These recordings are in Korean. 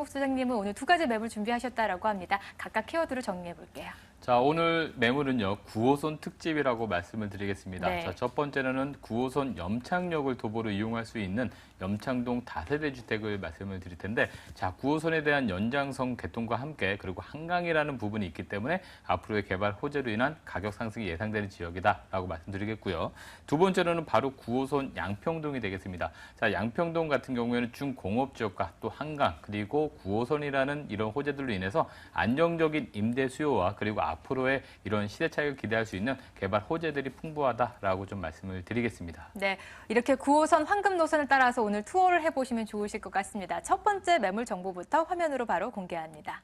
김영국 소장님은 오늘 두 가지 매물 준비하셨다라고 합니다. 각각 키워드로 정리해 볼게요. 자, 오늘 매물은요, 9호선 특집이라고 말씀을 드리겠습니다. 네. 자, 첫 번째로는 9호선 염창역을 도보로 이용할 수 있는 염창동 다세대 주택을 말씀을 드릴 텐데, 자, 9호선에 대한 연장선 개통과 함께 그리고 한강이라는 부분이 있기 때문에 앞으로의 개발 호재로 인한 가격 상승이 예상되는 지역이다라고 말씀드리겠고요. 두 번째로는 바로 9호선 양평동이 되겠습니다. 자, 양평동 같은 경우에는 중공업 지역과 또 한강 그리고 9호선이라는 이런 호재들로 인해서 안정적인 임대 수요와 그리고 앞으로의 이런 시대 차익을 기대할 수 있는 개발 호재들이 풍부하다라고 좀 말씀을 드리겠습니다. 네, 이렇게 9호선 황금 노선을 따라서 오늘 투어를 해보시면 좋으실 것 같습니다. 첫 번째 매물 정보부터 화면으로 바로 공개합니다.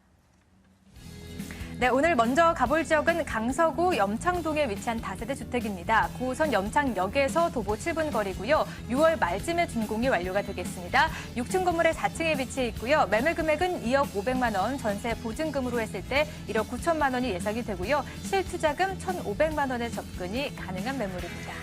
네, 오늘 먼저 가볼 지역은 강서구 염창동에 위치한 다세대 주택입니다. 9호선 염창역에서 도보 7분 거리고요. 6월 말쯤에 준공이 완료가 되겠습니다. 6층 건물의 4층에 위치해 있고요. 매매 금액은 2억 500만 원, 전세 보증금으로 했을 때 1억 9천만 원이 예상이 되고요. 실투자금 1,500만 원의 접근이 가능한 매물입니다.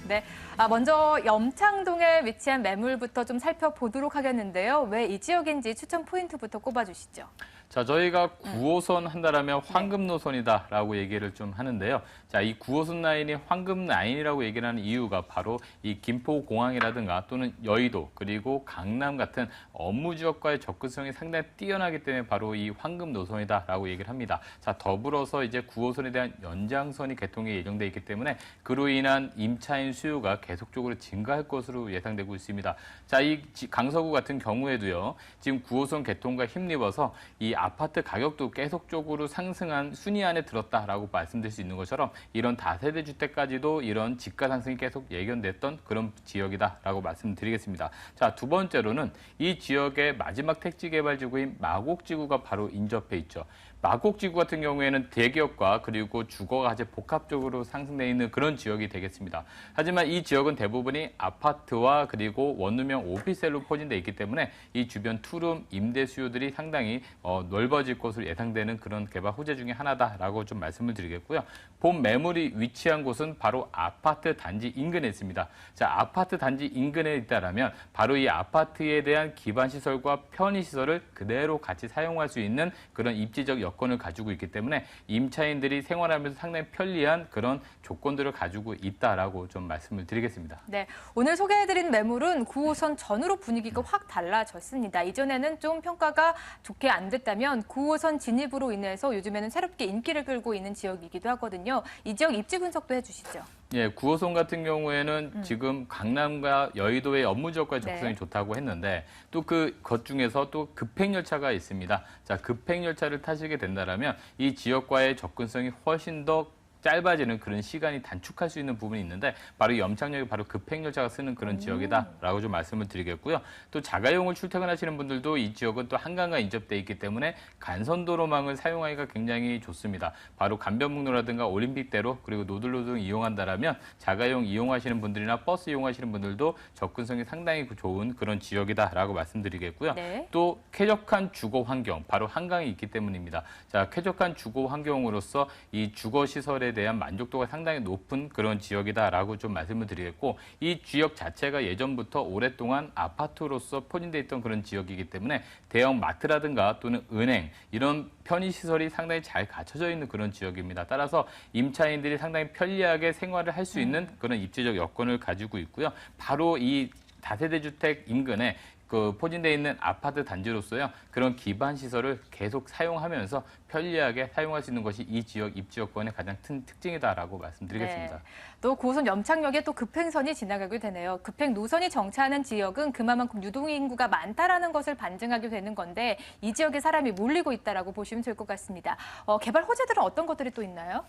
네, 먼저 염창동에 위치한 매물부터 좀 살펴보도록 하겠는데요. 왜 이 지역인지 추천 포인트부터 꼽아주시죠. 자, 저희가 9호선 한다라면 황금 노선이다라고 얘기를 좀 하는데요. 자, 이 9호선 라인이 황금 라인이라고 얘기를 하는 이유가 바로 이 김포공항이라든가 또는 여의도 그리고 강남 같은 업무 지역과의 접근성이 상당히 뛰어나기 때문에 바로 이 황금 노선이다라고 얘기를 합니다. 자, 더불어서 이제 9호선에 대한 연장선이 개통이 예정돼 있기 때문에 그로 인한 임차인 수요가 계속적으로 증가할 것으로 예상되고 있습니다. 자, 이 강서구 같은 경우에도요. 지금 9호선 개통과 힘입어서 이 아파트 가격도 계속적으로 상승한 순위 안에 들었다라고 말씀드릴 수 있는 것처럼 이런 다세대 주택까지도 이런 지가 상승이 계속 예견됐던 그런 지역이다라고 말씀드리겠습니다. 자, 두 번째로는 이 지역의 마지막 택지 개발 지구인 마곡지구가 바로 인접해 있죠. 마곡지구 같은 경우에는 대기업과 그리고 주거가 아주 복합적으로 상승되어 있는 그런 지역이 되겠습니다. 하지만 이 지역은 대부분이 아파트와 그리고 원룸형 오피스텔로 포진되어 있기 때문에 이 주변 투룸 임대 수요들이 상당히 넓어질 것으로 예상되는 그런 개발 호재 중에 하나다라고 좀 말씀을 드리겠고요. 본 매물이 위치한 곳은 바로 아파트 단지 인근에 있습니다. 자, 아파트 단지 인근에 있다라면 바로 이 아파트에 대한 기반 시설과 편의 시설을 그대로 같이 사용할 수 있는 그런 입지적 여건을 가지고 있기 때문에 임차인들이 생활하면서 상당히 편리한 그런 조건들을 가지고 있다라고 좀 말씀을 드리겠습니다. 네, 오늘 소개해드린 매물은 9호선 전후로 분위기가 확 달라졌습니다. 이전에는 좀 평가가 좋게 안 됐다면 9호선 진입으로 인해서 요즘에는 새롭게 인기를 끌고 있는 지역이기도 하거든요. 이 지역 입지 분석도 해주시죠. 예, 9호선 같은 경우에는 지금 강남과 여의도의 업무 지역과의 접근성이 네. 좋다고 했는데 또 것 중에서 또 급행열차가 있습니다. 자, 급행열차를 타시게 된다면 이 지역과의 접근성이 훨씬 더 짧아지는 그런 시간이 단축할 수 있는 부분이 있는데 바로 염창역이 바로 급행열차가 쓰는 그런 지역이다라고 좀 말씀을 드리겠고요. 또 자가용을 출퇴근하시는 분들도 이 지역은 또 한강과 인접돼 있기 때문에 간선도로망을 사용하기가 굉장히 좋습니다. 바로 간변북로라든가 올림픽대로 그리고 노들로 등 이용한다라면 자가용 이용하시는 분들이나 버스 이용하시는 분들도 접근성이 상당히 좋은 그런 지역이다라고 말씀드리겠고요. 네. 또 쾌적한 주거 환경, 바로 한강이 있기 때문입니다. 자, 쾌적한 주거 환경으로서 이 주거 시설에 대한 만족도가 상당히 높은 그런 지역이다라고 좀 말씀을 드리겠고 이 지역 자체가 예전부터 오랫동안 아파트로서 포진돼 있던 그런 지역이기 때문에 대형 마트라든가 또는 은행 이런 편의시설이 상당히 잘 갖춰져 있는 그런 지역입니다. 따라서 임차인들이 상당히 편리하게 생활을 할 수 있는 그런 입지적 여건을 가지고 있고요. 바로 이 다세대 주택 인근에 포진되어 있는 아파트 단지로서요. 그런 기반 시설을 계속 사용하면서 편리하게 사용할 수 있는 것이 이 지역 입지 여건의 가장 큰 특징이다라고 말씀드리겠습니다. 네. 또 9호선 염창역에 또 급행선이 지나가게 되네요. 급행 노선이 정차하는 지역은 그만큼 유동인구가 많다라는 것을 반증하게 되는 건데 이 지역에 사람이 몰리고 있다라고 보시면 될 것 같습니다. 개발 호재들은 어떤 것들이 또 있나요?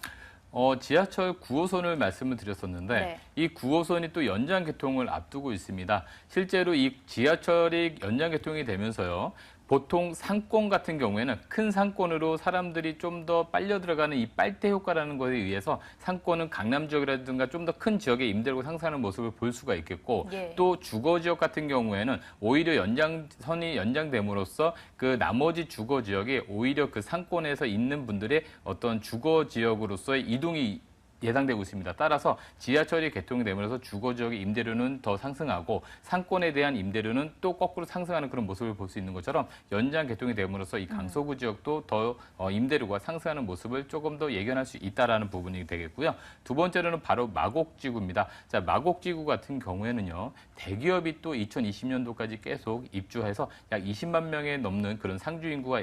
지하철 9호선을 말씀을 드렸었는데 네. 이 9호선이 또 연장 개통을 앞두고 있습니다. 실제로 이 지하철이 연장 개통이 되면서요. 보통 상권 같은 경우에는 큰 상권으로 사람들이 좀 더 빨려 들어가는 이 빨대 효과라는 것에 의해서 상권은 강남 지역이라든가 좀 더 큰 지역에 임대료가 상승하는 모습을 볼 수가 있겠고 예. 또 주거 지역 같은 경우에는 오히려 연장선이 연장됨으로써 그 나머지 주거 지역이 오히려 그 상권에서 있는 분들의 어떤 주거 지역으로서의 이동이 예상되고 있습니다. 따라서 지하철이 개통이 되면서 주거 지역의 임대료는 더 상승하고 상권에 대한 임대료는 또 거꾸로 상승하는 그런 모습을 볼 수 있는 것처럼 연장 개통이 됨으로써 이 강서구 지역도 더 임대료가 상승하는 모습을 조금 더 예견할 수 있다라는 부분이 되겠고요. 두 번째로는 바로 마곡지구입니다. 자, 마곡지구 같은 경우에는요. 대기업이 또 2020년도까지 계속 입주해서 약 20만 명에 넘는 그런 상주 인구가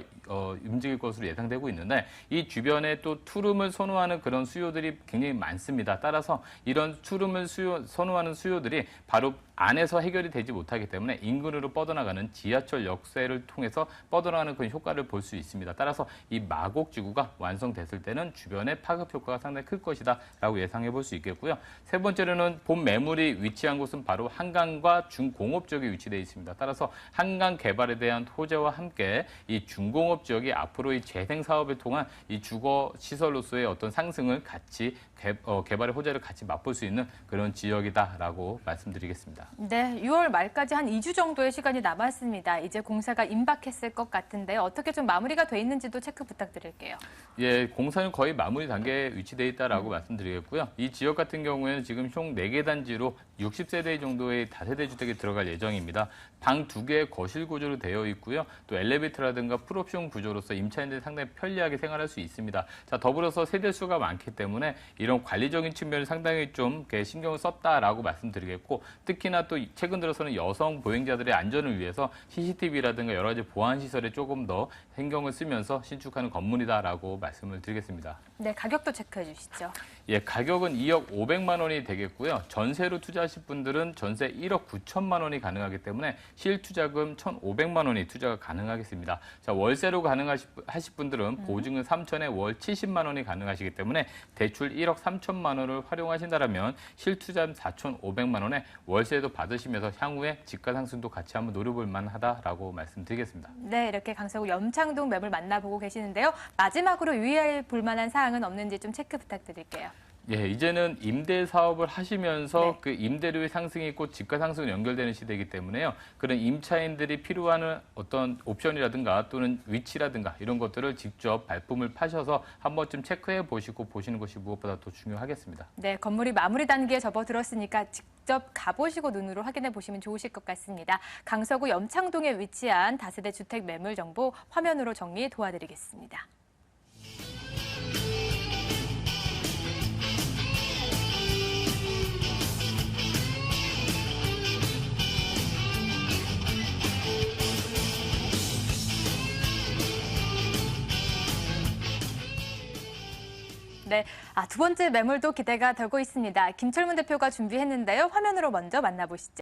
움직일 것으로 예상되고 있는데 이 주변에 또 투룸을 선호하는 그런 수요들이 굉장히 많습니다. 따라서 이런 투룸을 선호하는 수요들이 바로 안에서 해결이 되지 못하기 때문에 인근으로 뻗어나가는 지하철 역세를 통해서 뻗어나가는 그런 효과를 볼 수 있습니다. 따라서 이 마곡지구가 완성됐을 때는 주변의 파급 효과가 상당히 클 것이다라고 예상해 볼 수 있겠고요. 세 번째로는 본 매물이 위치한 곳은 바로 한강과 중공업 지역에 위치되어 있습니다. 따라서 한강 개발에 대한 호재와 함께 이 중공업 지역이 앞으로 이 재생 사업을 통한 이 주거 시설로서의 어떤 상승을 같이 개발의 호재를 같이 맛볼 수 있는 그런 지역이다라고 말씀드리겠습니다. 네, 6월 말까지 한 2주 정도의 시간이 남았습니다. 이제 공사가 임박했을 것 같은데 어떻게 좀 마무리가 돼 있는지도 체크 부탁드릴게요. 예, 공사는 거의 마무리 단계에 위치되어 있다라고 말씀드리겠고요. 이 지역 같은 경우에는 지금 총 4개 단지로 60세대 정도의 다세대 주택이 들어갈 예정입니다. 방 2개의 거실 구조로 되어 있고요. 또 엘리베이터라든가 풀옵션 구조로서 임차인들이 상당히 편리하게 생활할 수 있습니다. 자, 더불어서 세대 수가 많기 때문에 이런 관리적인 측면을 상당히 좀 신경을 썼다라고 말씀드리겠고 특히나 또 최근 들어서는 여성 보행자들의 안전을 위해서 CCTV라든가 여러 가지 보안 시설에 조금 더 신경을 쓰면서 신축하는 건물이다라고 말씀을 드리겠습니다. 네, 가격도 체크해 주시죠. 예, 가격은 2억 500만 원이 되겠고요. 전세로 투자하실 분들은 전세 1억 9천만 원이 가능하기 때문에 실투자금 1,500만 원이 투자가 가능하겠습니다. 자, 월세로 가능하실 분들은 보증금 3천에 월 70만 원이 가능하시기 때문에 대출 1억 3천만 원을 활용하신다면 실투자금 4,500만 원에 월세도 받으시면서 향후에 집가 상승도 같이 한번 노려볼 만하다라고 말씀드리겠습니다. 네, 이렇게 강서구 염창동 매물 만나보고 계시는데요. 마지막으로 유의해 볼 만한 사항은 없는지 좀 체크 부탁드릴게요. 예, 이제는 임대 사업을 하시면서 네. 그 임대료의 상승이 있고 집가 상승이 연결되는 시대이기 때문에요. 그런 임차인들이 필요한 어떤 옵션이라든가 또는 위치라든가 이런 것들을 직접 발품을 파셔서 한 번쯤 체크해 보시고 보시는 것이 무엇보다 더 중요하겠습니다. 네, 건물이 마무리 단계에 접어들었으니까 직접 가보시고 눈으로 확인해 보시면 좋으실 것 같습니다. 강서구 염창동에 위치한 다세대 주택 매물 정보 화면으로 정리 도와드리겠습니다. 네, 두 번째 매물도 기대가 되고 있습니다. 김철문 대표가 준비했는데요. 화면으로 먼저 만나보시죠.